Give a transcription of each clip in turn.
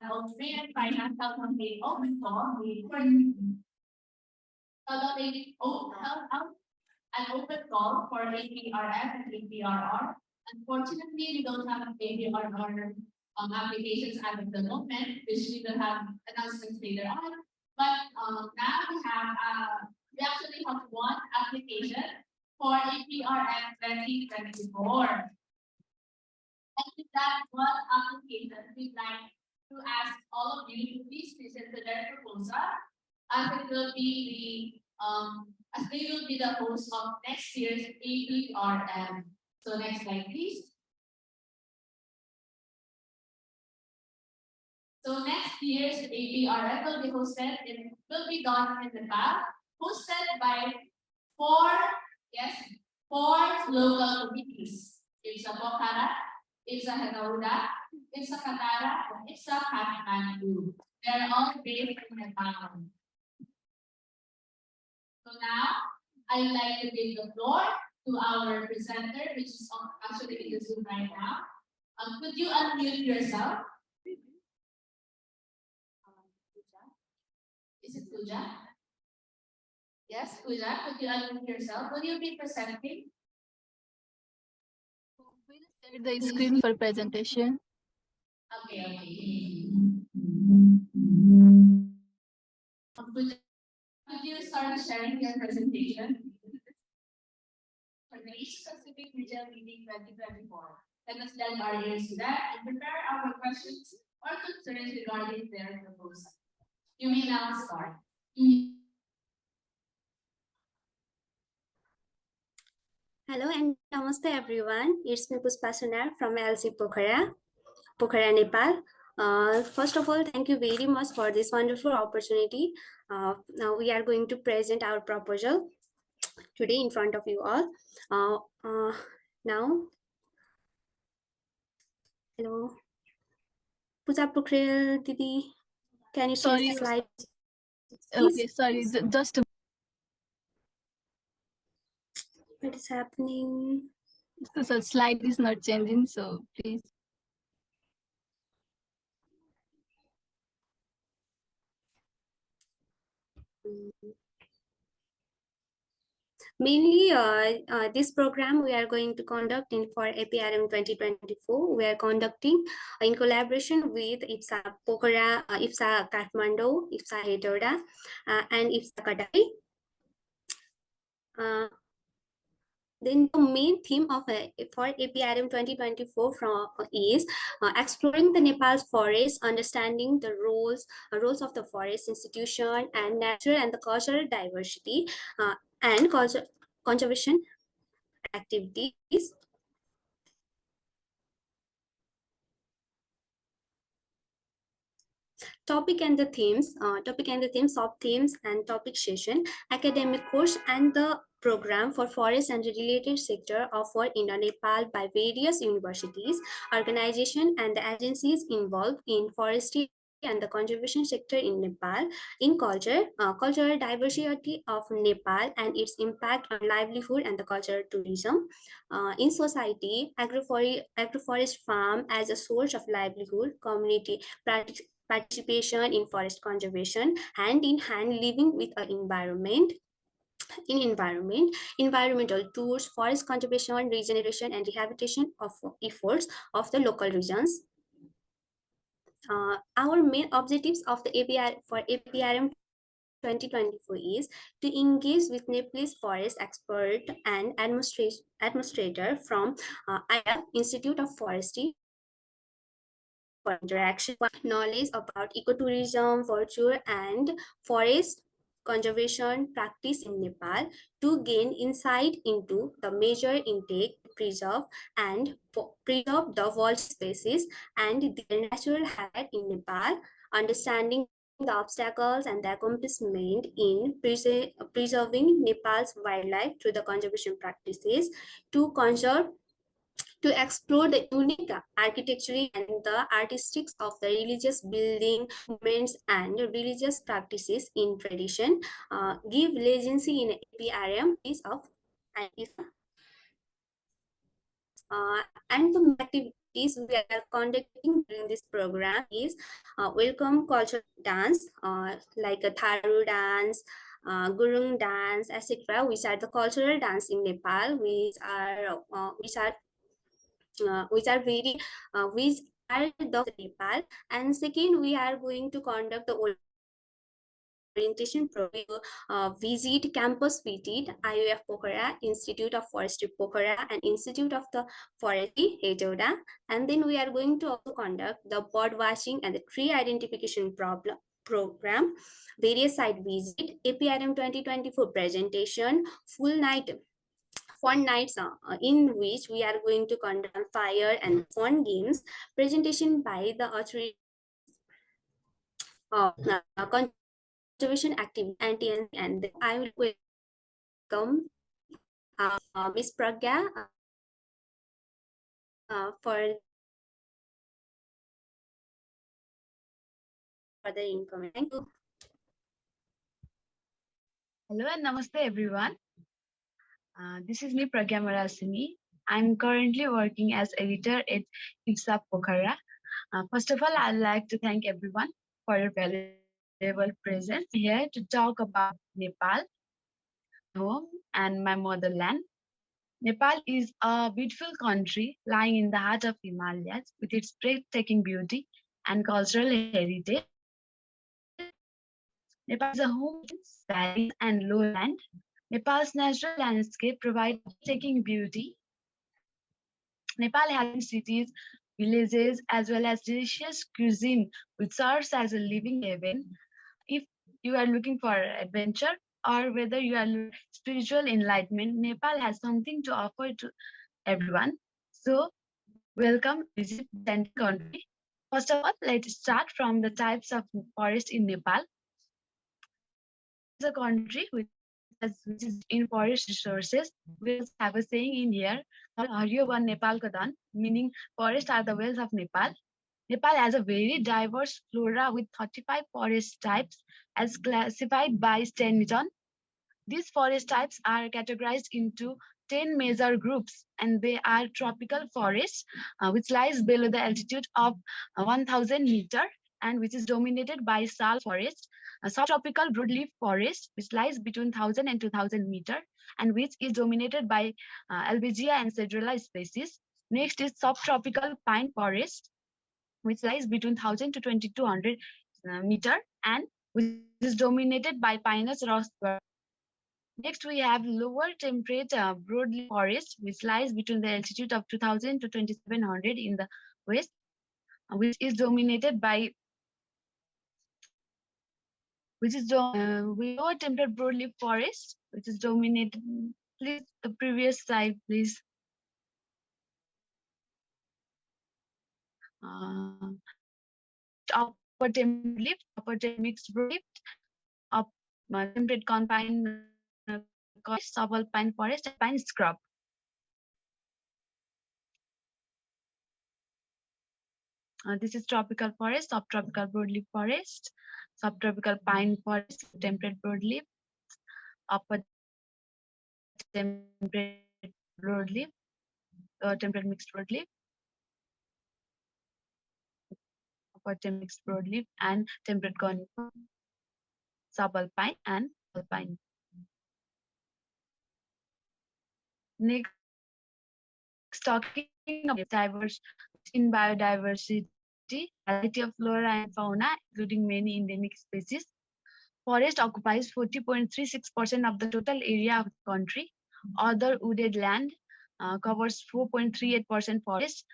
and financial campaign open call for held out an open call for APRM and APRR. Unfortunately, we don't have APRR applications as of the moment, which we will have announcements later on. But now we actually have one application for APRM 2024. And with that one application, we'd like to ask all of you to please listen to their proposal, as it will be as they will be the host of next year's APRM. So next slide, please. So next year's APRM will be done in Nepal, hosted by four local communities. It's a Pokhara, it's a Hagauda, it's a Katara, and it's a Kathmandu. They're all based in Nepal. So now, I'd like to give the floor to our presenter, which is actually in the Zoom right now. Could you unmute yourself? Is it Pooja? Yes, Pooja, could you unmute yourself? Will you be presenting? We'll share the screen for presentation. Okay. Could you start sharing your presentation for the East Pacific Regional Meeting 2024? Let us lend our ears to that and prepare our questions or concerns regarding their proposal. You may now start. Hello and namaste everyone. It's me Puspa Sunar from LC Pokhara, Nepal. First of all, thank you very much for this wonderful opportunity. Now we are going to present our proposal today in front of you all. Now, hello, Pooja Pokhrel Didi, can you change the slide? Okay, sorry, just what is happening? So slide is not changing, so please. Mainly, this program we are going to conduct for APRM 2024. We are conducting in collaboration with IPSA Pokhara, IPSA Kathmandu, IPSA Hagauda, and IPSA Kadai. Then the main theme of for APRM 2024 is exploring the Nepal's forests, understanding the roles of the forest institution and natural and the cultural diversity and conservation activities. Topic and the themes, sub-themes and topic session, academic course and the program for forest and related sector offered in Nepal by various universities, organizations and the agencies involved in forestry and the conservation sector in Nepal, in cultural diversity of Nepal and its impact on livelihood and the cultural tourism, in society, agroforest farm as a source of livelihood, community participation in forest conservation, hand in hand living with an environment. In environmental tours, forest conservation, regeneration and rehabilitation of efforts of the local regions. Our main objectives of the APRM 2024 is to engage with Nepalese forest expert and administrator from IIM Institute of Forestry for interaction, knowledge about ecotourism, virtue and forest conservation practice in Nepal, to gain insight into the major intake, preserve the wild species and their natural habitat in Nepal, understanding the obstacles and the accomplishment in preserving Nepal's wildlife through the conservation practices, to explore the unique architecture and the artistics of the religious building movements and religious practices in tradition, give legacy in APRM piece of and the activity activities we are conducting during this program is welcome cultural dance, like a Tharu dance, Gurung dance, etc., which are the cultural dance in Nepal, which are the Nepal. And second, we are going to conduct the orientation program, visit campus visit IOF Pokhara, Institute of Forestry Pokhara, and Institute of the Forestry Hetauda. And then we are going to also conduct the bird watching and the tree identification program, various site visit, APRM 2024 presentation, full night fun nights, in which we are going to conduct fire and fun games, presentation by the authority, conservation activity, and I will welcome Miss Pragya for further information. Thank you. Hello and namaste everyone. This is me Pragya Marasini. I'm currently working as editor at IPSA Pokhara. First of all, I'd like to thank everyone for your valuable presence here to talk about Nepal, home and my motherland. Nepal is a beautiful country lying in the heart of Himalayas with its breathtaking beauty and cultural heritage. Nepal is a home to valleys and lowland. Nepal's natural landscape provides breathtaking beauty. Nepal has cities, villages, as well as delicious cuisine, which serves as a living haven. If you are looking for adventure or whether you are looking for spiritual enlightenment, Nepal has something to offer to everyone. So, welcome, visit the country. First of all, let's start from the types of forest in Nepal. Nepal is a country which is in forest resources. We have a saying in here, Haryo Van Nepal Kadan, meaning forests are the wealth of Nepal. Nepal has a very diverse flora with 35 forest types as classified by Stanton. These forest types are categorized into 10 major groups, and they are tropical forests, which lies below the altitude of 1000 meter and which is dominated by sal forest, a subtropical broadleaf forest, which lies between 1000 and 2000 meter and which is dominated by Albizia and Cedrela species. Next is subtropical pine forest, which lies between 1000 to 2200 meter and which is dominated by Pinus rosberg. Next, we have lower temperate broadleaf forest, which lies between the altitude of 2000 to 2700 in the west, which is dominated by lower temperate broadleaf forest, which is dominated. Please, the previous slide, please. Upper temperate mixed broadleaf, up temperate confined forest, subalpine forest, and pine scrub. This is tropical forest, subtropical broadleaf forest, subtropical pine forest, temperate broadleaf, upper temperate broadleaf, temperate mixed broadleaf, upper temperate mixed broadleaf, and temperate conifer, subalpine and alpine. Next, talking about diverse in biodiversity, variety of flora and fauna, including many endemic species. Forest occupies 40.36% of the total area of the country. Other wooded land covers 4.38% forest.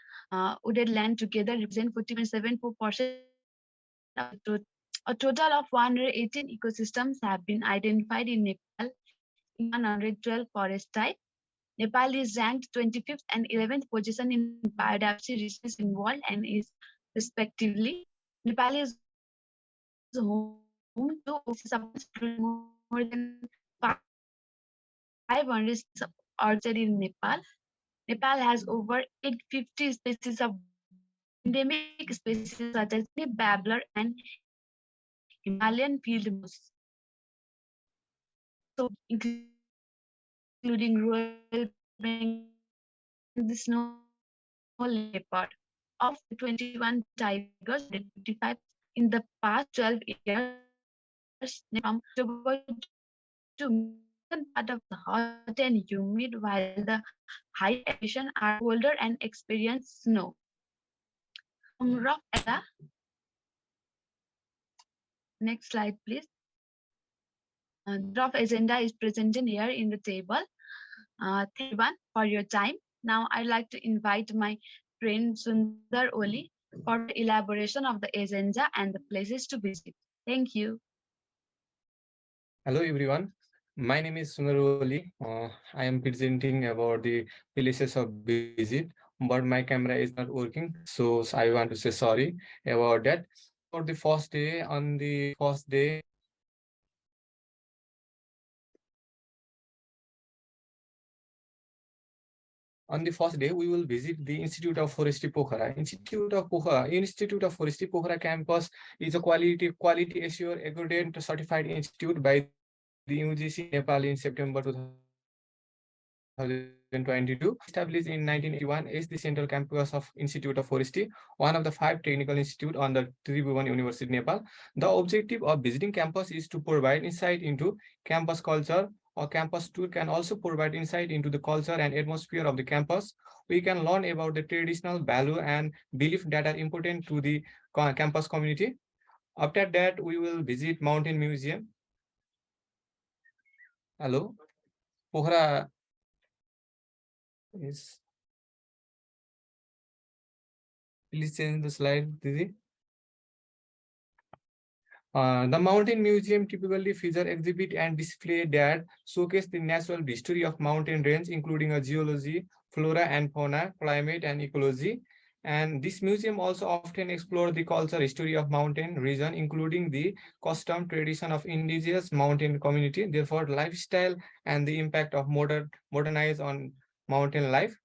Wooded land together represent 40.74% of a total of 118 ecosystems have been identified in Nepal in 112 forest type. Nepal is ranked 25th and 11th position in biodiversity richness in world and is respectively. Nepal is home to more than 500 orchards in Nepal. Nepal has over 850 species of endemic species such as babbler and Himalayan field mouse. So, including Royal Bengal and the snow leopard. of 21 tigers and 55 in the past 12 years, from October to May. The northern part of the hot and humid, while the higher elevation are colder and experience snow. Rough agenda. Next slide, please. The rough agenda is presented here in the table. Thank you everyone for your time. Now I'd like to invite my friend Sundar Oli for the elaboration of the agenda and the places to visit. Thank you. Hello everyone, my name is Sunaroli. I am presenting about the places of visit, but my camera is not working, so I want to say sorry about that. For the first day, on the first day, we will visit the Institute of Forestry Pokhara. Institute of Forestry Pokhara campus is a quality assured accredited certified institute by the UGC Nepal in September 2022. Established in 1981 is the central campus of Institute of Forestry, one of the 5 technical institutes under Tribhuvan University, Nepal. The objective of visiting campus is to provide insight into campus culture. A campus tour can also provide insight into the culture and atmosphere of the campus. We can learn about the traditional value and belief that are important to the campus community. After that, we will visit Mountain Museum. Hello, Pokhara is. Please change the slide, Didi. The Mountain Museum typically feature exhibit and display that showcase the natural history of mountain range, including a geology, flora and fauna, climate and ecology. And this museum also often explore the culture history of mountain region, including the custom tradition of indigenous mountain community, therefore lifestyle and the impact of modernize on mountain life.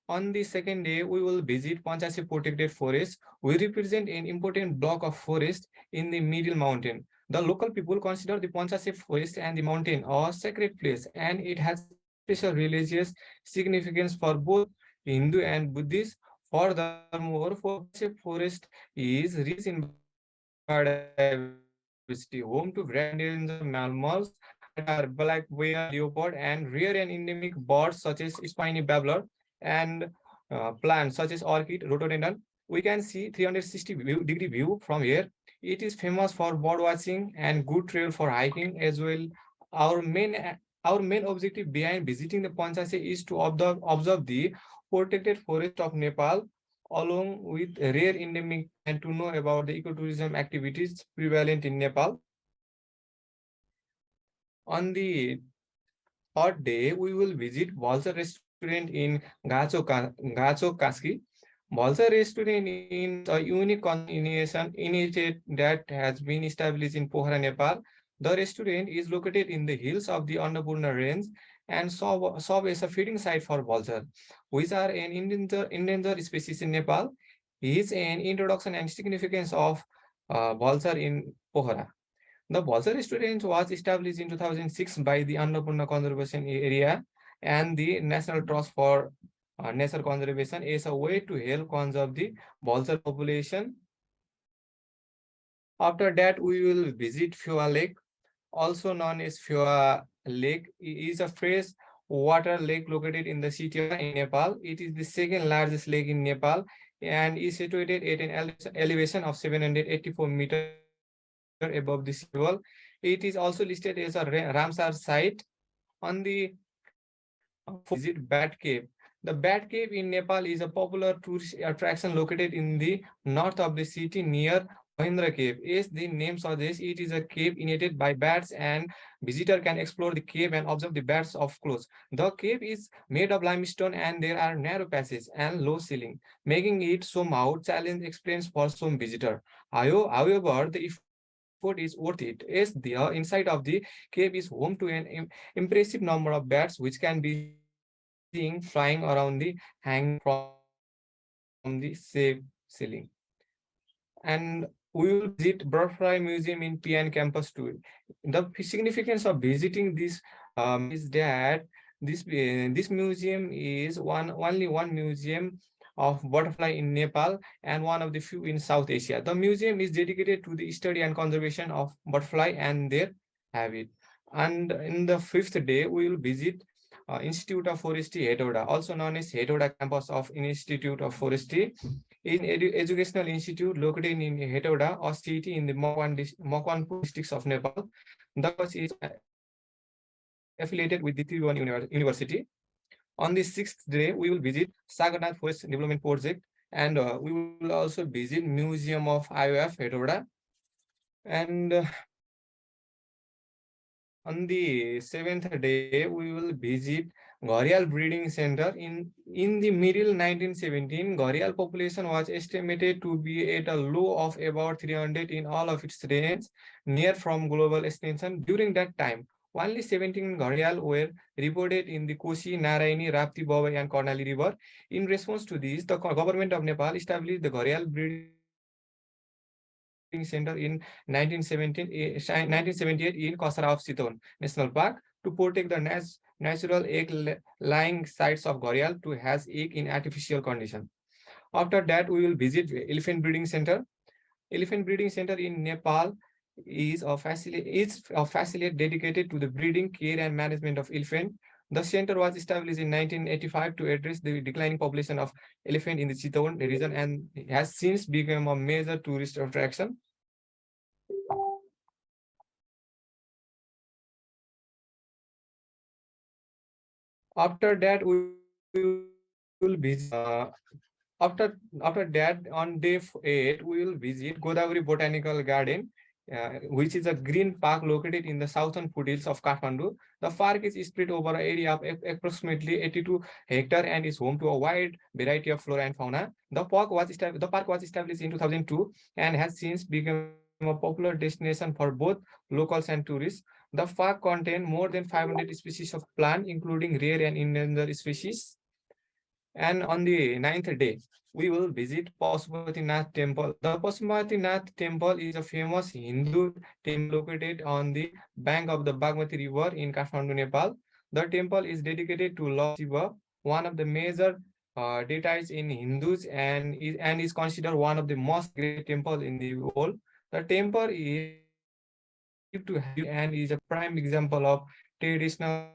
On the second day, we will visit Panchasi Protected Forest. We represent an important block of forest in the middle mountain. The local people consider the Panchasi Forest and the mountain a sacred place, and it has special religious significance for both Hindu and Buddhists. Furthermore, Panchasi Forest is rich in biodiversity, home to variety endangered mammals that are black bear, leopard, and rare and endemic birds such as spiny babbler and plants such as orchid, rhododendron. We can see 360-degree view from here. It is famous for bird watching and good trail for hiking as well. Our main our main objective behind visiting the Panchasi is to observe the protected forest of Nepal along with rare endemic and to know about the ecotourism activities prevalent in Nepal. On the third day, we will visit Balsa restaurant in Gacho Kaski. Balsa restaurant is a unique initiative that has been established in Pokhara, Nepal. The restaurant is located in the hills of the Annapurna range and serve as a feeding site for vulture, which are an endangered species in Nepal. Is an introduction and significance of vulture in Pokhara. The Balsa restaurant was established in 2006 by the Annapurna Conservation Area and the National Trust for Nature Conservation as a way to help conserve the Balsa population. After that, we will visit Fua Lake, also known as Fua Lake. It is a fresh water lake located in the city of in Nepal. It is the second largest lake in Nepal and is situated at an elevation of 784 meters above the sea level. It is also listed as a Ramsar site. On the visit Bat Cave. The Bat Cave in Nepal is a popular tourist attraction located in the north of the city near Mahindra Cave. As the name suggests, it is a cave inhabited by bats and visitor can explore the cave and observe the bats up close. The cave is made of limestone and there are narrow passages and low ceiling, making it somehow challenge experience for some visitor. However, the effort is worth it as the inside of the cave is home to an impressive number of bats which can be seen flying around the hanging from the safe ceiling. And we will visit Butterfly Museum in PN campus too. The significance of visiting this is that this museum is only one museum of butterfly in Nepal and one of the few in South Asia. The museum is dedicated to the study and conservation of butterfly and their habit. And in the fifth day, we will visit Institute of Forestry, Hetauda, also known as Hetauda campus of Institute of Forestry, is an educational institute located in Hetauda, a city in the Makwanpur districts of Nepal. The campus is affiliated with the Tribhuvan University. On the sixth day, we will visit Sagarnath Forest Development Project, and we will also visit Museum of IOF Hetauda. And on the seventh day, we will visit Gharial Breeding Center. In the middle 1917, Gharial population was estimated to be at a low of about 300 in all of its range, near from global extinction. During that time, only 17 Gharial were reported in the Kosi, Narayani, Rapti, Babai, and Karnali River. In response to this, the government of Nepal established the Gharial Breeding Center in 1978 in Kasara of Siton National Park to protect the natural egg-laying sites of Gharial to hatch egg in artificial condition. After that, we will visit Elephant Breeding Center. Elephant Breeding Center in Nepal is a facility dedicated to the breeding, care, and management of elephant. The center was established in 1985 to address the declining population of elephant in the Chittagong region and has since become a major tourist attraction. After that, we will visit. After that, on day 8, we will visit Godavari Botanical Garden, which is a green park located in the southern foothills of Kathmandu. The park is spread over an area of approximately 82 hectares and is home to a wide variety of flora and fauna. The park was established in 2002 and has since become a popular destination for both locals and tourists. The park contains more than 500 species of plants, including rare and endangered species. And on the ninth day, we will visit Pashupatinath Temple. The Pashupatinath Temple is a famous Hindu temple located on the bank of the Bagmati River in Kathmandu, Nepal. The temple is dedicated to Lord Shiva, one of the major deities in Hindus, and is considered one of the most great temples in the world. The temple is believed to have and is a prime example of traditional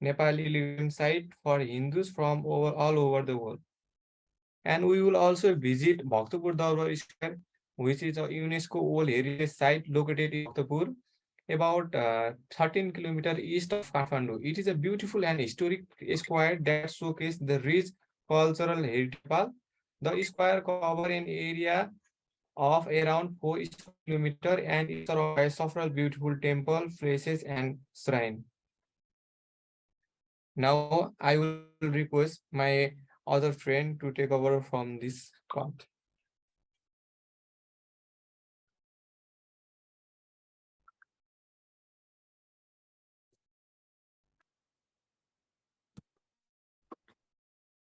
Nepali living site for Hindus from all over the world. And we will also visit Bhaktapur Darbar Square, which is a UNESCO World Heritage Site located in Bhaktapur, about 13 kilometers east of Kathmandu. It is a beautiful and historic square that showcases the rich cultural heritage. The square covers an area of around 4 square kilometers and is surrounded by several beautiful temples, places, and shrines. Now I will request my other friend to take over from this part.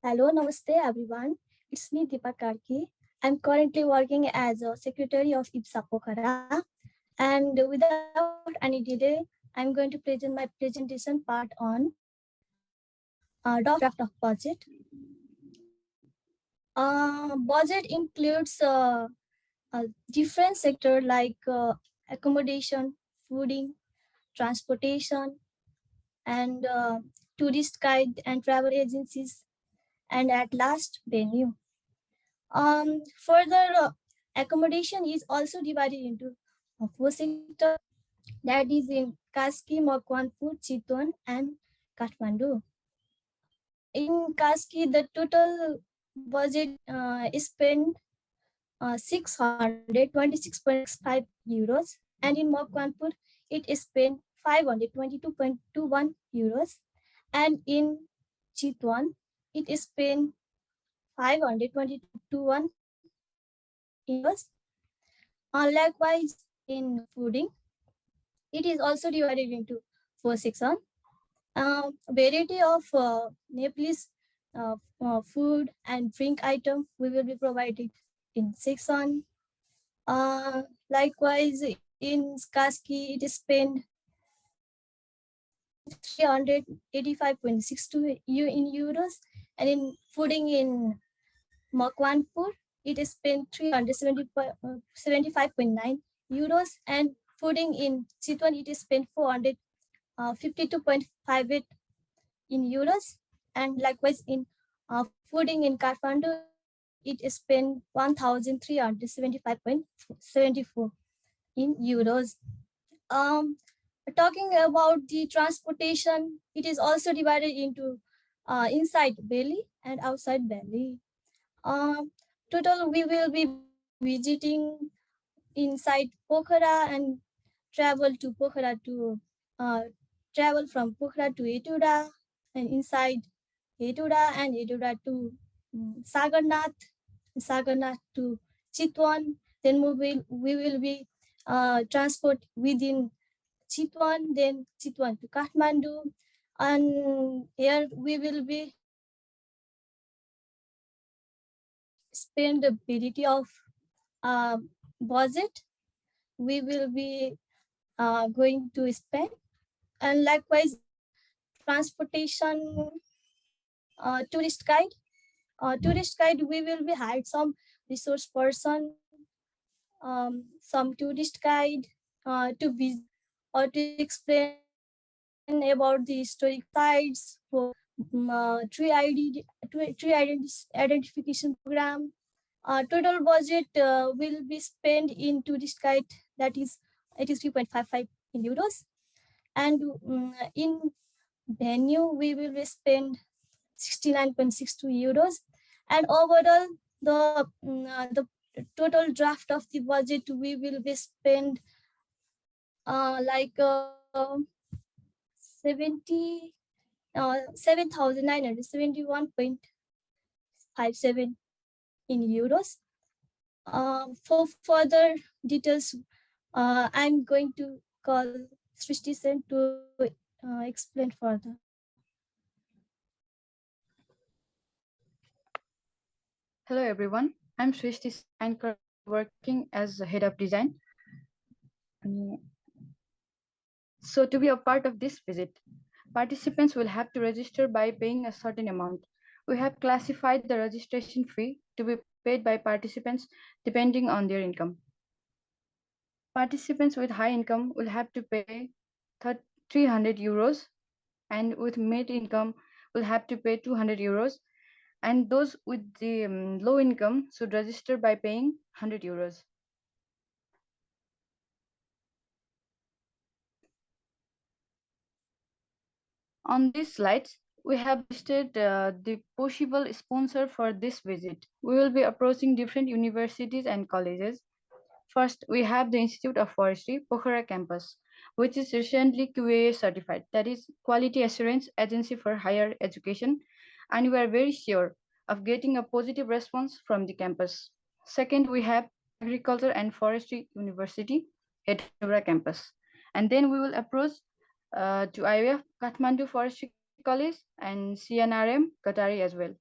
Hello, namaste everyone. It's me, Deepa Karki. I'm currently working as a secretary of IPSA Pokhara. And without any delay, I'm going to present my presentation part on draft of budget. Budget includes different sectors like accommodation, fooding, transportation, and tourist guide and travel agencies, and at last venue. Further, accommodation is also divided into four sectors, that is in Kaski, Makwanpur, Chitwan, and Kathmandu. In Kaski, the total budget is spent 626.65 euros, and in Makwanpur, it is spent 522.21 euros, and in Chitwan, it is spent 522.21 euros. Likewise, in fooding, it is also divided into four sections. Variety of Nepalese food and drink item we will be provided in section. Likewise, in Kaski, it is spent 385.62 in euros, And in fooding in Makwanpur, it is spent 375.9 euros, and fooding in Chitwan, it is spent 452.58 in euros, and likewise in fooding in Kathmandu, it is spent 1,375.74 in euros. Talking about the transportation, it is also divided into inside Delhi and outside Delhi. Total, we will be visiting inside Pokhara and travel to Pokhara to travel from Pokhara to Etura, and inside Etura and Etura to Sagarnath, Sagarnath to Chitwan. Then we will be transport within Chitwan, then Chitwan to Kathmandu, and here we will be spend a bit of budget. We will be going to spend, and likewise transportation, tourist guide. Tourist guide, we will be hired some resource person, some tourist guide to visit or to explain about the historic sites for tree identification program. Total budget will be spent in tourist guide, that is 3.55 in euros, and in venue we will be spend 69.62 euros, and overall the total draft of the budget we will be spend 70 7,971.57 in euros. For further details, I'm going to call Srishti Sen to explain further. Hello everyone, I'm Srishti and currently working as the head of design. So to be a part of this visit, participants will have to register by paying a certain amount. We have classified the registration fee to be paid by participants depending on their income. Participants with high income will have to pay 300 euros, and with mid income will have to pay 200 euros, and those with the low income should register by paying 100 euros. On these slides, we have listed the possible sponsor for this visit. We will be approaching different universities and colleges. First, we have the Institute of Forestry, Pokhara campus, which is recently QAA certified, that is Quality Assurance Agency for Higher Education, and we are very sure of getting a positive response from the campus. Second, we have Agriculture and Forestry University, Etura campus. And then we will approach to IOF Kathmandu Forestry College and CNRM Qatari as well.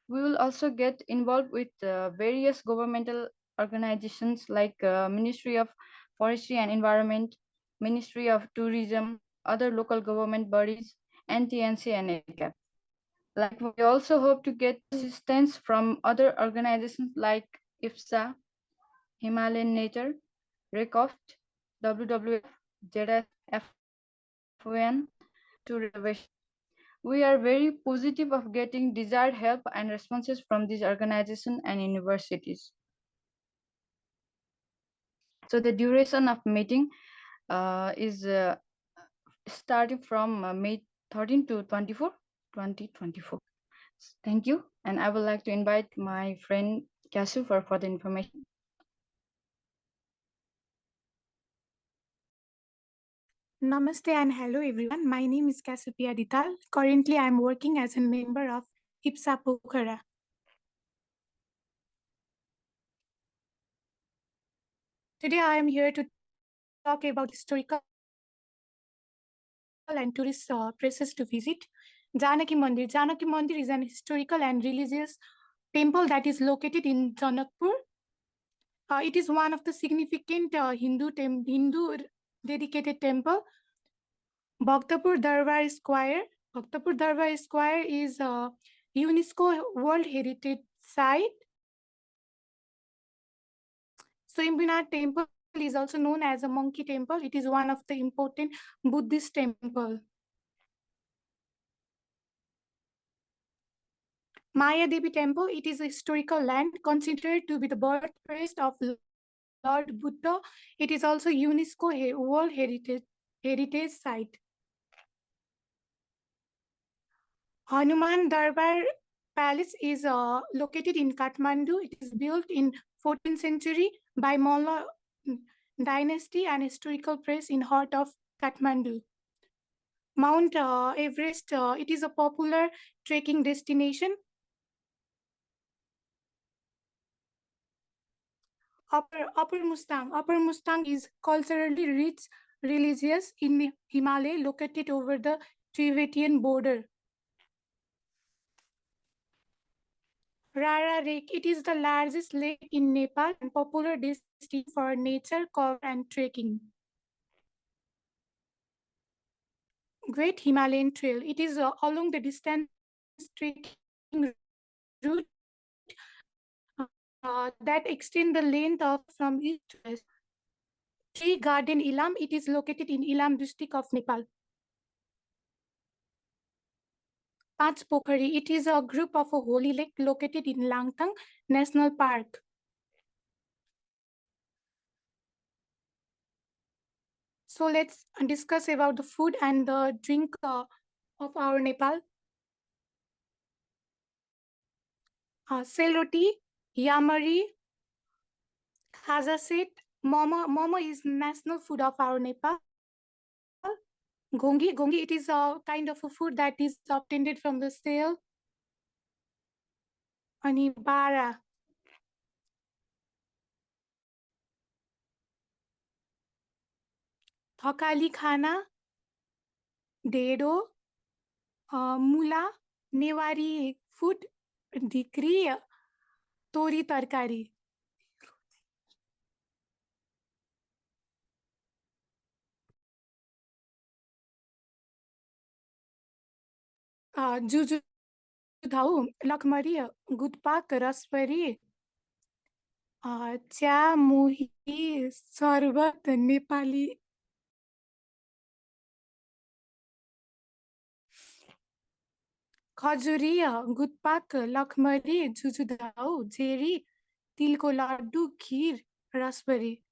We will also get involved with various governmental organizations like Ministry of Forestry and Environment, Ministry of Tourism, other local government bodies, NTNC and ACAP. Like we also hope to get assistance from other organizations like IFSA, Himalayan Nature, RECOFT, WWF, ZFUN, to reservation. We are very positive of getting desired help and responses from these organizations and universities. So the duration of meeting is starting from May 13 to 24, 2024. Thank you. And I would like to invite my friend Kasu for further information. Namaste and hello everyone. My name is Kasupia Dital. Currently, I am working as a member of IPSA Pokhara. Today, I am here to talk about historical and tourist places to visit. Janaki Mandir. Janaki Mandir is an historical and religious temple that is located in Janakpur. It is one of the significant Hindu dedicated temple. Bhaktapur Darbar Square. Bhaktapur Darbar Square is UNESCO World Heritage Site. Swayambhunath Temple is also known as a monkey temple. It is one of the important Buddhist temple. Maya Devi Temple, it is a historical land considered to be the birthplace of Lord Buddha. It is also UNESCO World Heritage Site. Hanuman Darbar Palace is located in Kathmandu. It is built in 14th century by Malla dynasty and historical place in heart of Kathmandu. Mount Everest, it is a popular trekking destination. Upper Mustang is culturally rich, religious in Himalaya, located over the Tibetan border. Rara Lake, it is the largest lake in Nepal and popular destination for nature cover and trekking. Great Himalayan Trail, it is along the distance trekking route that extend the length of from east to west. Tree Garden Ilam, it is located in Ilam district of Nepal. Panch Pokhari, it is a group of a holy lake located in Langtang National Park. So let's discuss about the food and the drink of our Nepal. Sel roti, yamari, khaza set, momo is national food of our Nepal. Gongi, it is a kind of a food that is obtained from the sale. Ani bara. Thakali khana, dedo, mula, newari food, dikri, tori tarkari. Juju dhau, lakmari, gudpak, raspberry, च्या मुही सर्बत नेपाली खजुरी गुटपाक लखमरी जुजुधाउ जेरी तिलको laddu kheer raspberry.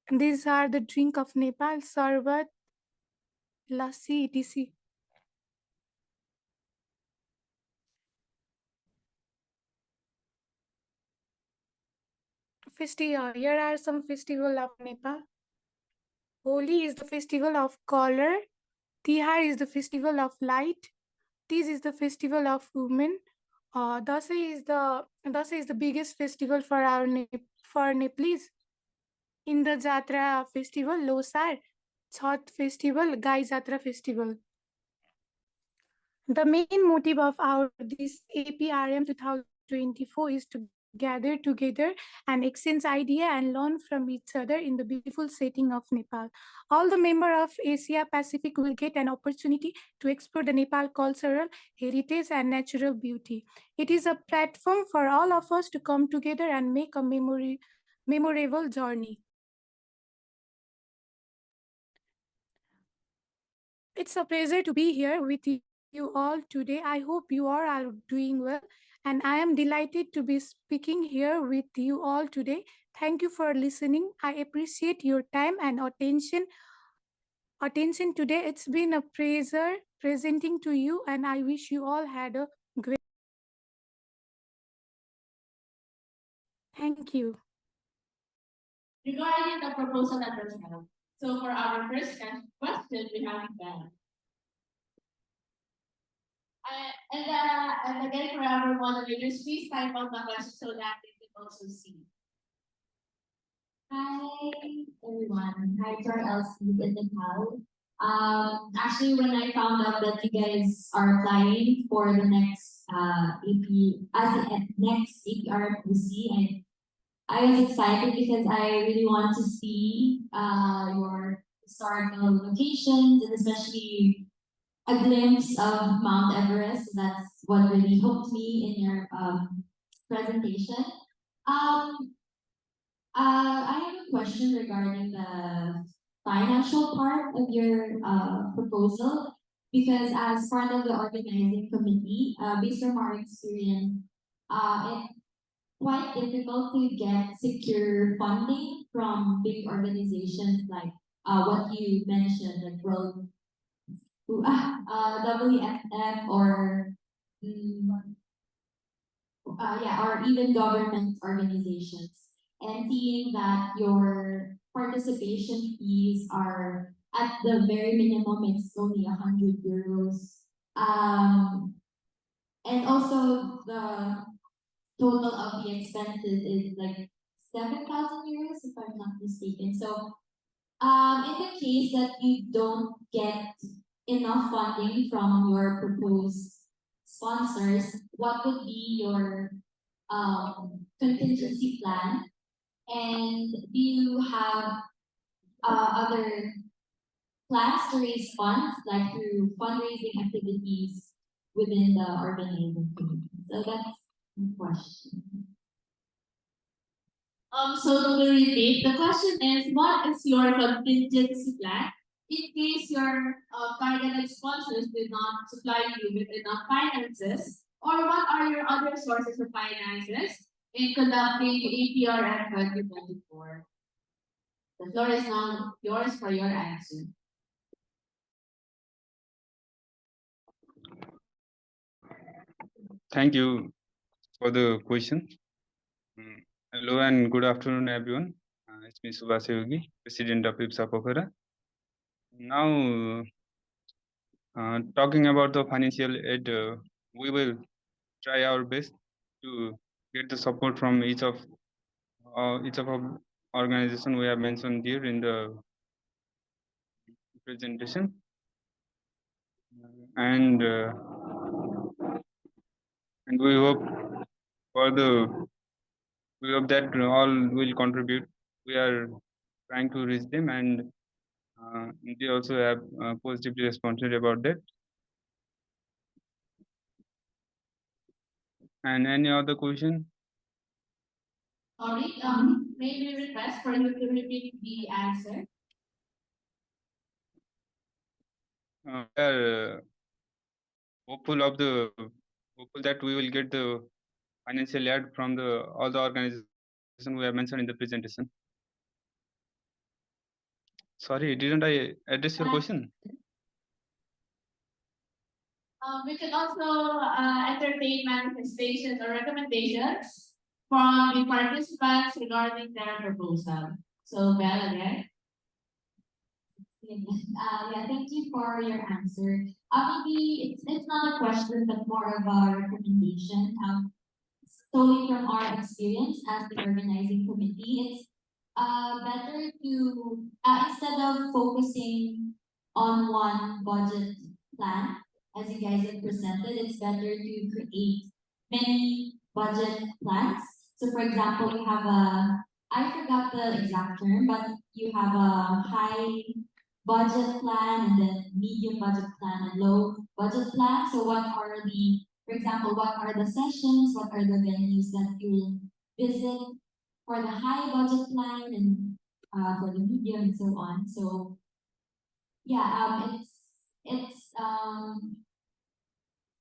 These are the drink of Nepal: sarbat, lassi, etc. Here are some festival of Nepal. Holi is the festival of color. Tihar is the festival of light. This is the festival of women. Dasai is the biggest festival for our Nepalese. Indra Jatra festival, Losar, Chhat festival, Gai Jatra festival. The main motive of this APRM 2024 is to gather together and exchange idea and learn from each other in the beautiful setting of Nepal. All the members of Asia Pacific will get an opportunity to explore the Nepal cultural heritage and natural beauty. It is a platform for all of us to come together and make a memorable journey. It's a pleasure to be here with you all today. I hope you all are doing well, and I am delighted to be speaking here with you all today. Thank you for listening. I appreciate your time and attention today. It's been a pleasure presenting to you, and I wish you all had a great. Thank you. Regarding the proposal number 12. So for our first question, we have Ben. And again, for our moderators, please type out the question so that they can also see. Hi, everyone. Hi to our LC in Nepal. Actually, when I found out that you guys are applying for the next next APRM, I was excited because I really want to see your historical locations, and especially a glimpse of Mount Everest. That's what really hooked me in your presentation. I have a question regarding the financial part of your proposal, because as part of the organizing committee, based on our experience, it's quite difficult to get secure funding from big organizations like what you mentioned, like WFF or or even government organizations. And seeing that your participation fees are at the very minimum, it's only 100 euros. And also the total of the expenses is like 7,000 euros, if I'm not mistaken. So, in the case that you don't get enough funding from your proposed sponsors, what would be your contingency plan? And do you have other plans to raise funds, like through fundraising activities within the organizing community? So that's the question. So to repeat, the question is, what is your contingency plan in case your targeted sponsors did not supply you with enough finances? Or what are your other sources of finances in conducting APRM 2024? The floor is now yours for your answer. Thank you for the question. Hello and good afternoon, everyone. It's me, Subhas Yogi, President of IPSA Pokhara. Now, talking about the financial aid, we will try our best to get the support from each of our organization we have mentioned here in the presentation, and we hope that all will contribute. We are trying to reach them, and they also have positively responded about that. And any other question? Sorry, may we request for you to repeat the answer? We are hopeful that we will get the financial aid from all the organizations we have mentioned in the presentation. Sorry, didn't I address your question? We can also entertain manifestations or recommendations from the participants regarding their proposal. So, Belle, again. Thank you for your answer. Maybe it's not a question, but more of a recommendation. Solely from our experience as the organizing committee, it's better to instead of focusing on one budget plan, as you guys have presented, it's better to create many budget plans. So, for example, you have I forgot the exact term, but you have a high budget plan and then medium budget plan and low budget plan. So what are the, for example, what are the sessions, what are the venues that you will visit for the high budget plan and for the medium and so on. So yeah,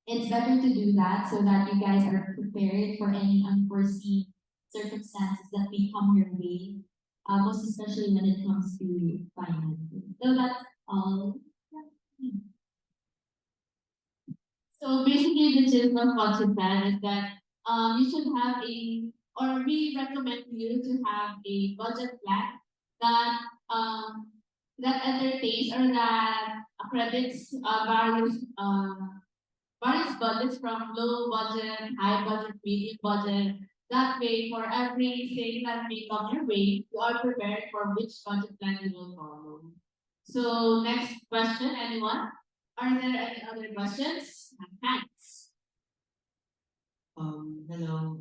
it's better to do that so that you guys are prepared for any unforeseen circumstances that may come your way, most especially when it comes to finances. So that's all. So basically, the gist of what you said is that you should have or we recommend you to have a budget plan that that entertains or that accredits various budgets from low budget, high budget, medium budget. That way, for everything that may come your way, you are prepared for which budget plan you will follow. So, next question, anyone? Are there any other questions? Thanks. Hello.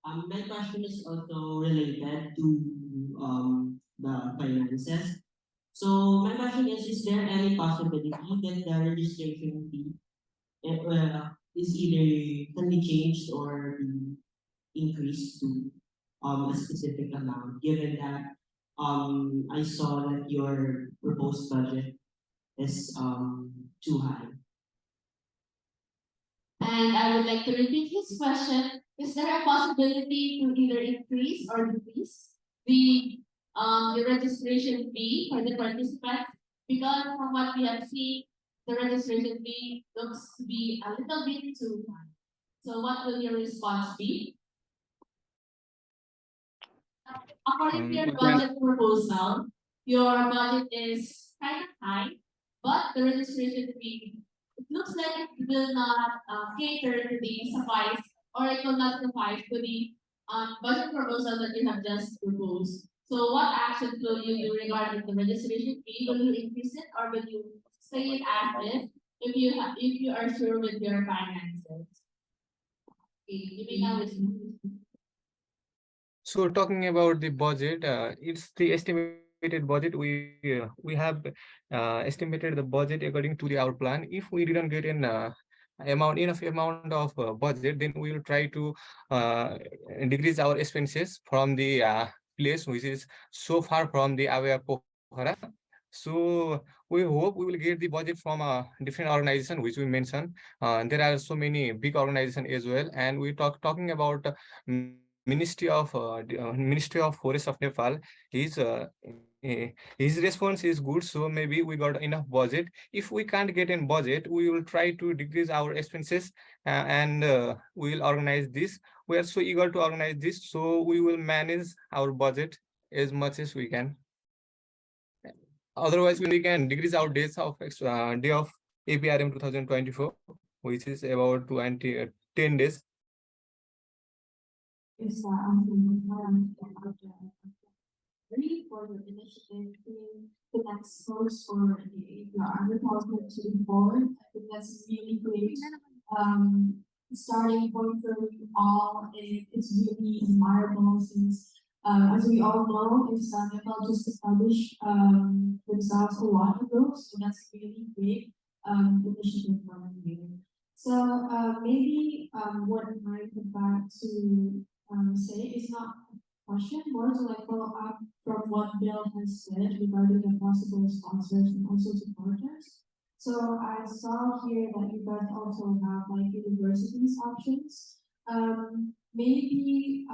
My question is also related to the finances. So my question is there any possibility that the registration fee is either can be changed or be increased to a specific amount, given that I saw that your proposed budget is too high. And I would like to repeat his question. Is there a possibility to either increase or decrease the registration fee for the participants? Because from what we have seen, the registration fee looks to be a little bit too high. So what will your response be? According to your we can budget proposal, your budget is kind of high, but the registration fee, it looks like it will not cater to the suffice, or it will not suffice to the budget proposal that you have just proposed. So what action will you do regarding the registration fee? Will you increase it or will you stay it as is if you are sure with your finances? Okay, you may now listen. So talking about the budget, it's the estimated budget. We have estimated the budget according to our plan. If we didn't get enough amount of budget, then we will try to uh, decrease our expenses from the place which is so far from the area Pokhara. So we hope we will get the budget from a different organization which we mentioned. There are so many big organizations as well, and we talking about Ministry of Forest of Nepal. His his response is good, so maybe we got enough budget. If we can't get in budget, we will try to decrease our expenses, and we will organize this. We are so eager to organize this, so we will manage our budget as much as we can. Otherwise, we can decrease our days of day of APRM 2024, which is about 10 days. Is ready for the initiative in the next post for the agriculture to move forward. I think that's really great. Starting point for all, it's really admirable since, as we all know, is Nepal just established themselves a while ago, so that's really great initiative for them here. So maybe what I would like to say is not question, more to like follow up from what Bill has said regarding the possible sponsors and also supporters. So I saw here that you guys also have like universities options. Maybe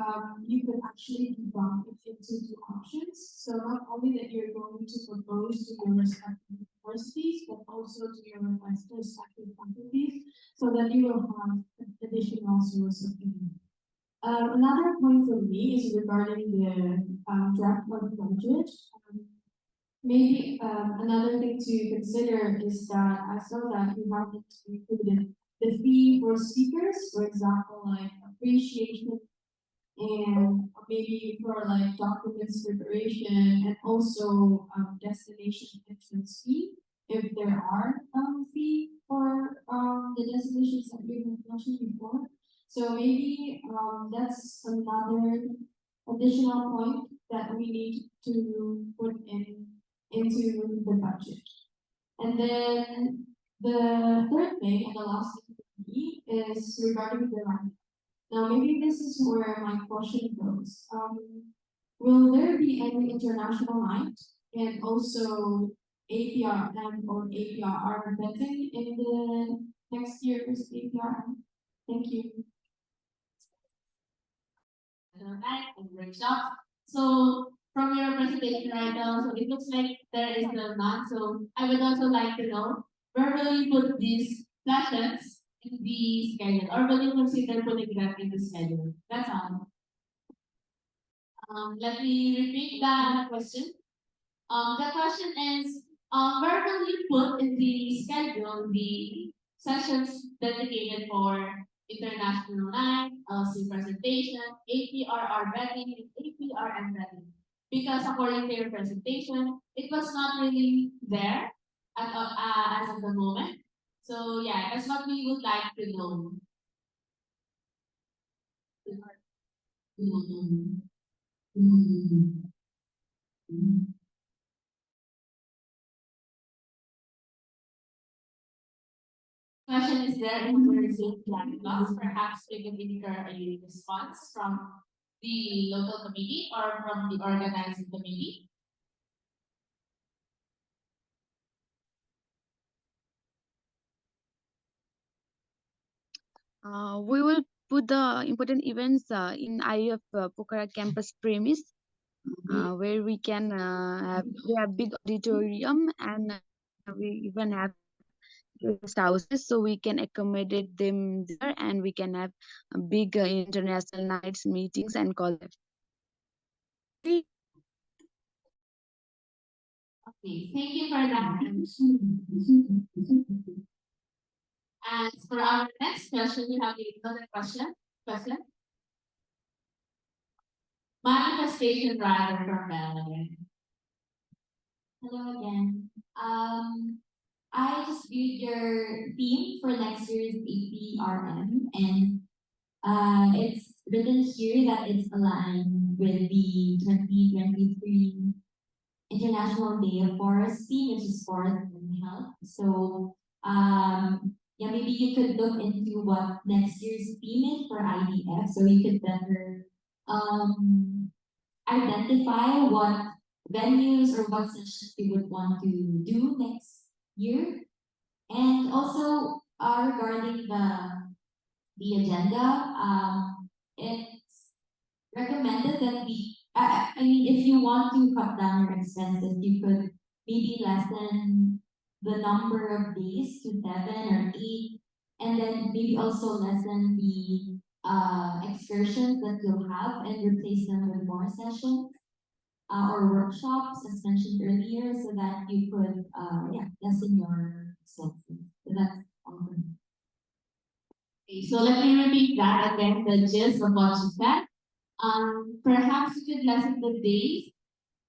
you could actually debunk it into two options. So not only that you're going to propose to your respective universities, but also to your respective faculties, so that you will have additional source of income. Another point for me is regarding the draft of budget. Maybe another thing to consider is that I saw that you have included the fee for speakers, for example, like appreciation and maybe for like documents preparation and also destination entrance fee, if there are fee for the destinations that we have mentioned before. So maybe that's another additional point that we need to put into the budget. And then the third thing and the last thing for me is regarding the ranking. Now, maybe this is where my question goes. Will there be any international night and also APRM or APRR vetting in the next year's APRM? Thank you. And workshops. So from your presentation right now, so it looks like there is no none. So I would also like to know where will you put these sessions in the schedule, or will you consider putting that in the schedule? That's all. Let me repeat that question. The question is, where will you put in the schedule the sessions dedicated for international night, LC presentation, APRR vetting, and APRM vetting? Because according to your presentation, it was not really there as of the moment. So yeah, that's what we would like to know. Question is there in the Zoom chat box. Perhaps we could incur a response from the local committee or from the organizing committee. We will put the important events in IF Pokhara campus premise, where we can we have big auditorium and we even have guest houses, so we can accommodate them there, and we can have big international nights, meetings, and college. Okay, thank you for that. And for our next question, we have another question. Manifestation rather from Melanie. Hello again. I just viewed your theme for next year's APRM, and it's written here that it's aligned with the 2023 International Day of Forest theme, which is forest and health. So yeah, maybe you could look into what next year's theme is for IDF, so you could better identify what venues or what sessions you would want to do next year. And also regarding the agenda, it's recommended that I mean, if you want to cut down your expenses, you could maybe lessen the number of days to 7 or 8, and then maybe also lessen the excursions that you'll have and replace them with more sessions or workshops, as mentioned earlier, so that you could lessen your expenses. So that's all for me. Okay, so let me repeat that again, the gist of what you said. Perhaps you could lessen the days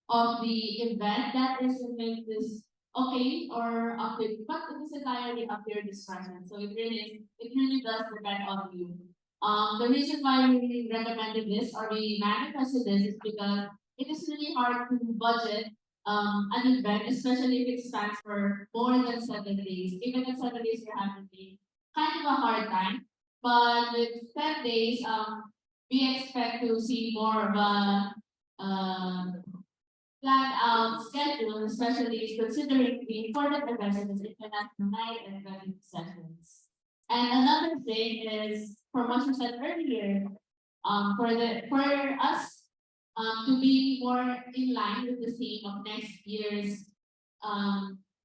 of the event that is to make this okay or up to, but it is entirely up to your discretion. So it really does depend on you. The reason why we recommended this or we manifested this is because it is really hard to budget an event, especially if it stands for more than 7 days. Even if 7 days you're having kind of a hard time. But with 10 days, we expect to see more of a planned out schedule, especially considering the important events such as international night and wedding sessions. And another thing is, for what you said earlier, for us to be more in line with the theme of next year's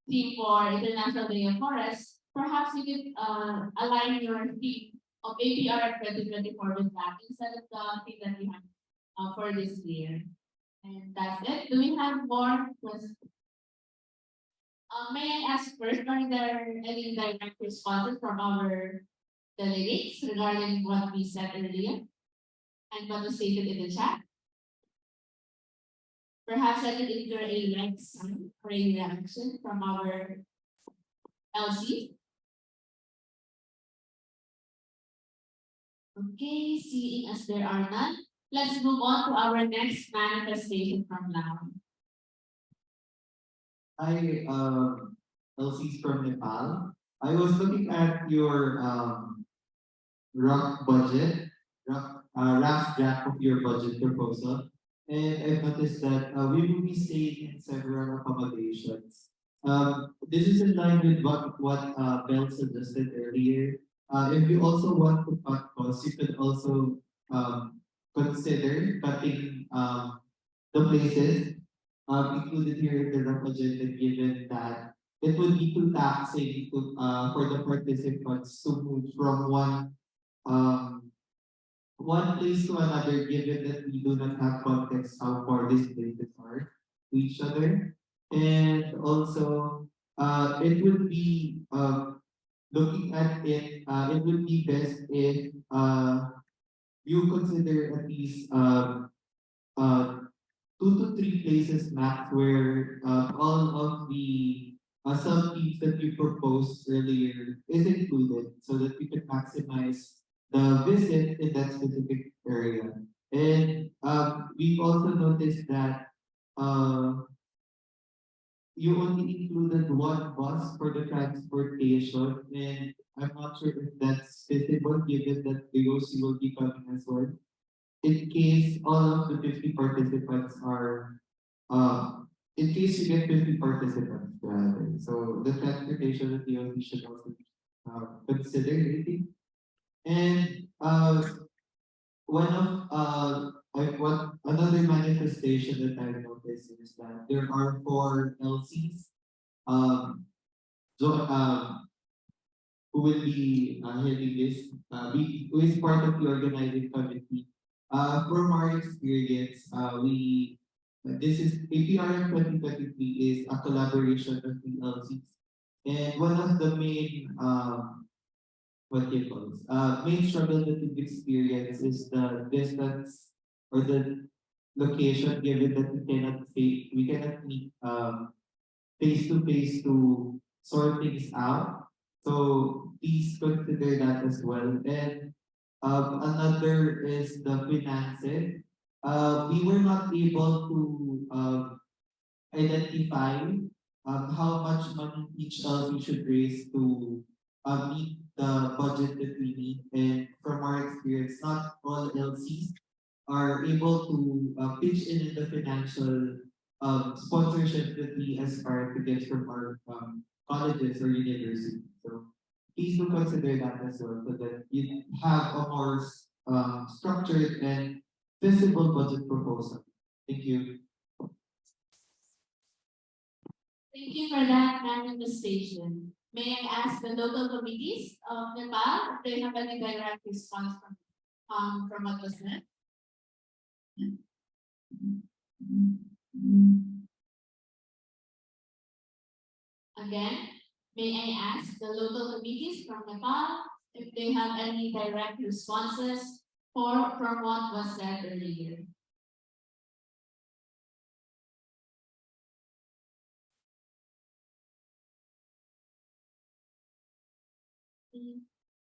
theme for International Day of Forest, perhaps you could align your theme of APR 2024 with that instead of the theme that we have for this year. And that's it. Do we have more questions? May I ask first, are there any direct responses from our delegates regarding what we said earlier and what was stated in the chat? Perhaps I could incur a like sign or a reaction from our LC. Okay, seeing as there are none, let's move on to our next manifestation from now. Hi, LC's from Nepal. I was looking at your rough budget, rough draft of your budget proposal, and I've noticed that we will be staying in several accommodations. This is in line with what Bell suggested earlier. If you also want to cut costs, you could also consider cutting the places included here in the rough agenda, given that it would be too taxing to, for the participants to move from one place to another, given that we do not have context how far these places are to each other. And also, it would be looking at it, it would be best if you consider at least uh, 2 to 3 places max where all of the sub-themes that you proposed earlier is included so that we can maximize the visit in that specific area. And we've also noticed that you only included one bus for the transportation, and I'm not sure if that's feasible given that the OC will be coming as well. In case all of the 50 participants are, in case you get 50 participants, rather. So the transportation of the OC should also be considered, I think. And one of what another manifestation that I've noticed is that there are four LCs um so who will be heading this who is part of the organizing committee. From our experience, we this is APRM 2023 is a collaboration of the LCs, and one of the main what do you call this? Main struggle that we've experienced is the distance or the location, given that we cannot meet face to face to sort things out. So please consider that as well. And another is the finances. We were not able to identify how much money each LC should raise to meet the budget that we need. And from our experience, not all LCs are able to pitch in the financial sponsorship that we aspire to get from our colleges or universities. So please do consider that as well, so that you have a more structured and visible budget proposal. Thank you. Thank you for that manifestation. May I ask the local committees of Nepal if they have any direct response from what was said? Again, may I ask the local committees from Nepal if they have any direct responses from what was said earlier?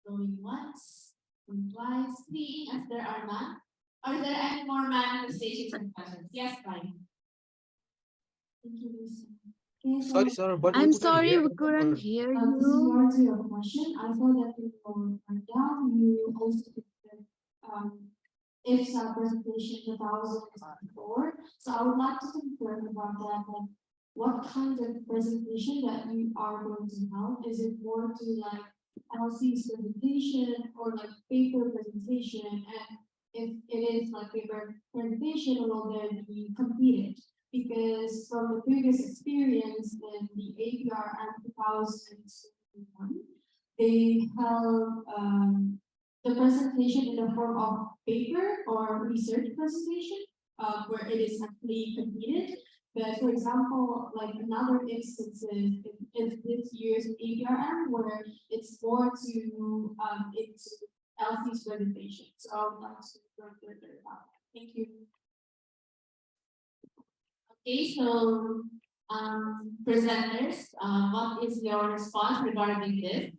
Going once, going twice, three, as there are none. Are there any more manifestations and questions? Yes, fine. Thank you, Lisa. Okay, so, Sorry, sir, but I'm we couldn't sorry, hear we the couldn't word. hear With you. regard to your question, I saw that you wrote down, you also if some presentation 2004. So I would like to confirm about that, like what kind of presentation that you are going to have? Is it more to like LC's presentation or like paper presentation? And if it is like paper presentation, will then be competed? Because from the previous experience in the APRM 2021, they held the presentation in the form of paper or research presentation, where it is actually completed. But for example, like another instance is this year's APRM, where it's more to into LC's presentation. So I would like to learn further about that. Thank you. Okay, so presenters, what is your response regarding this?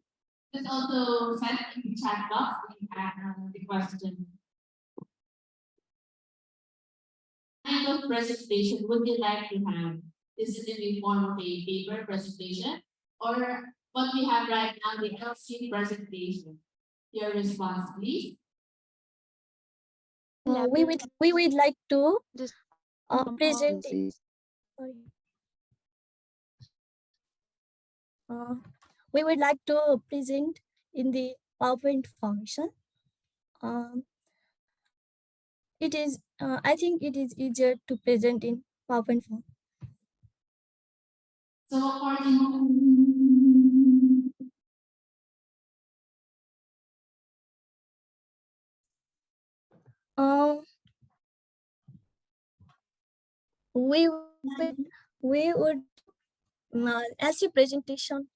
Just also send in the chat box the question. What kind of presentation would you like to have? Is it in the form of a paper presentation or what we have right now, the LC presentation? Your response, please. We would like to Just present. policies. Sorry. We would like to present in the PowerPoint function. It is, I think it is easier to present in PowerPoint form. So according we would as a presentation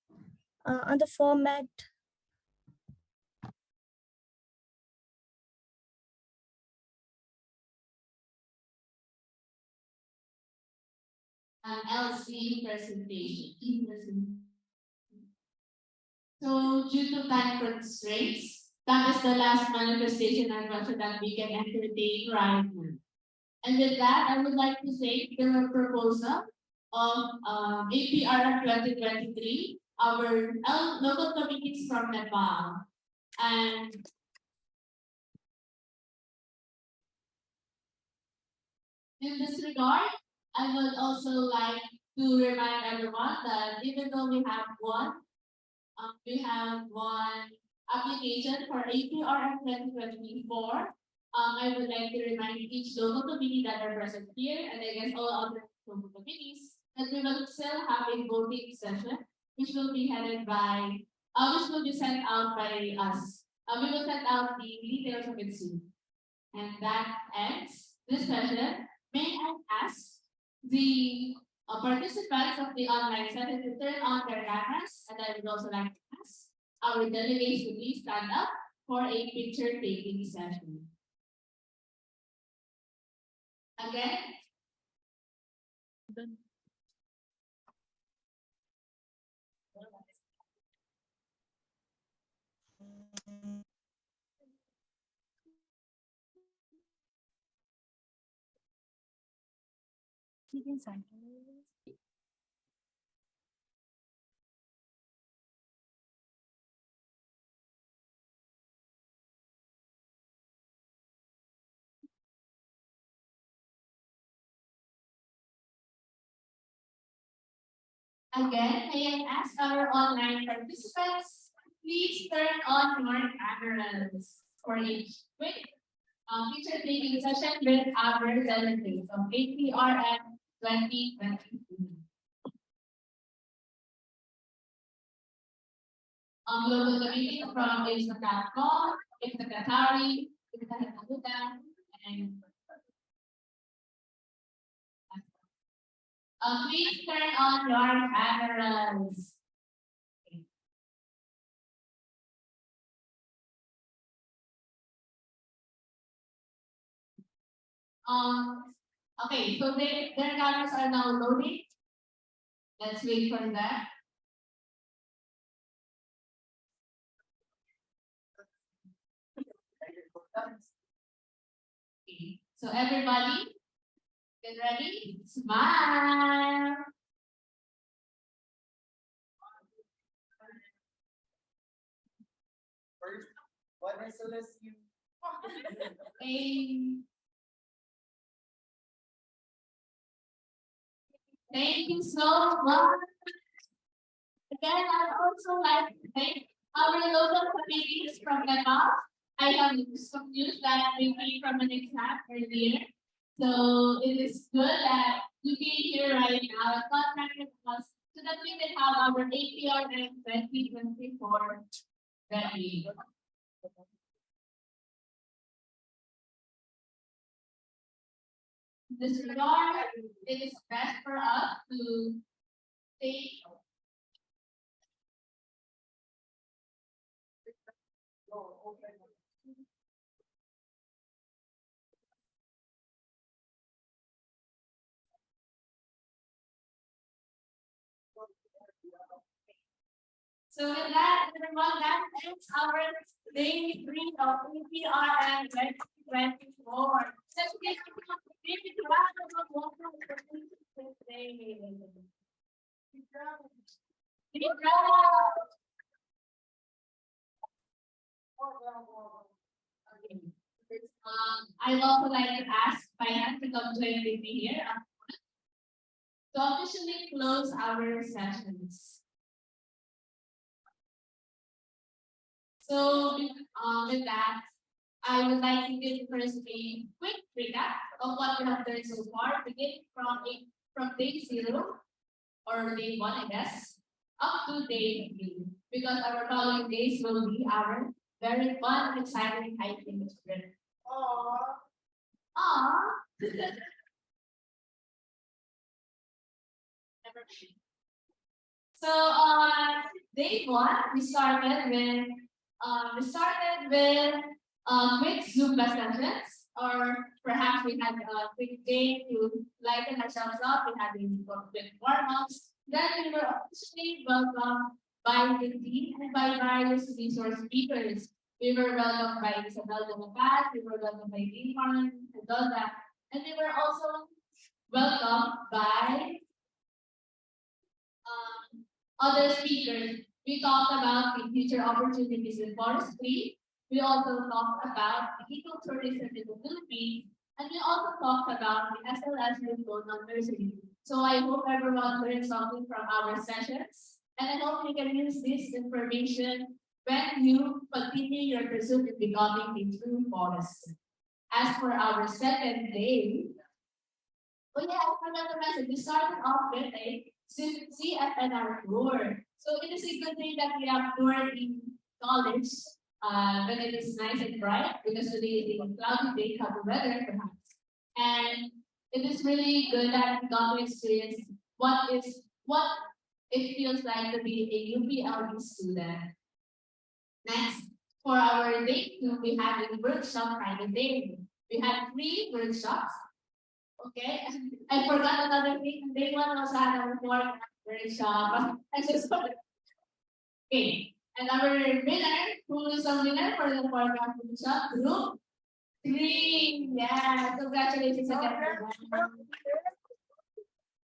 on the format. an LC presentation. So due to time constraints, that is the last manifestation and question that we can entertain right now. And with that, I would like to say the proposal of APRM 2023, our local communities from Nepal. And in this regard, I would also like to remind everyone that even though we have one application for APRM 2024. I would like to remind each local committee that are present here, and I guess all other local committees, that we will still have a voting session, which will be headed by, which will be sent out by us. We will send out the details of it soon. And that ends this session. May I ask the participants of the online session to turn on their cameras, and I would also like to ask our delegates to please stand up for a picture taking session. Again. Again, may I ask our online participants, please turn on your cameras for a quick picture taking session with our delegates of APRM 2023. Global committee from Isla-Catcon, Isla-Catari, Isla-Hanagutan, and please turn on your cameras. Okay, so their cameras are now loading. Let's wait for that. Okay, so everybody, get ready? Smile. First, what SLS you? Hey. Thank you so much. Again, I'd also like to thank our local committees from Nepal. I have some news that we came from an exam earlier. So it is good that you came here right now and contacted us so that we can have our APRM 2024 ready. In this regard, it is best for us to take So with that, everyone, that ends our day 3 of APRM 2024. Let's take a big round of applause for this day. Big round. Okay. I'd also like to ask Finance to come join with me here to officially close our sessions. So with that, I would like to give first a quick recap of what we have done so far, beginning from day 0 or day 1, I guess, up to day 3, because our following days will be our very fun and exciting hiking experience. Aww. So on day 1, we started with quick Zumba sessions, or perhaps we had a quick game to lighten ourselves up. We had a quick warm-ups. Then we were officially welcomed by the team and by various resource speakers. We were welcomed by Isabel de Mapat, we were welcomed by Dean and all that. And we were also welcomed by other speakers. We talked about the future opportunities in forestry. We also talked about the ecotourism in the Philippines. And we also talked about the SLS Road on nursery. So I hope everyone learned something from our sessions. And I hope you can use this information when you continue your pursuit in becoming a true forester. As for our second day, oh yeah, I forgot to mention, we started off with a CFNR tour. So it is a good thing that we have toured in college when it is nice and bright, because today is a cloudy day, cloudy weather perhaps. And it is really good that we got to experience what it feels like to be a UPLB student. Next, for our day two, we had a workshop kind of day. We had 3 workshops. Okay, I forgot another thing. Day one was had our workshop. I just okay, and our winner, who is a winner for the forecast workshop, group 3. Yeah, congratulations again.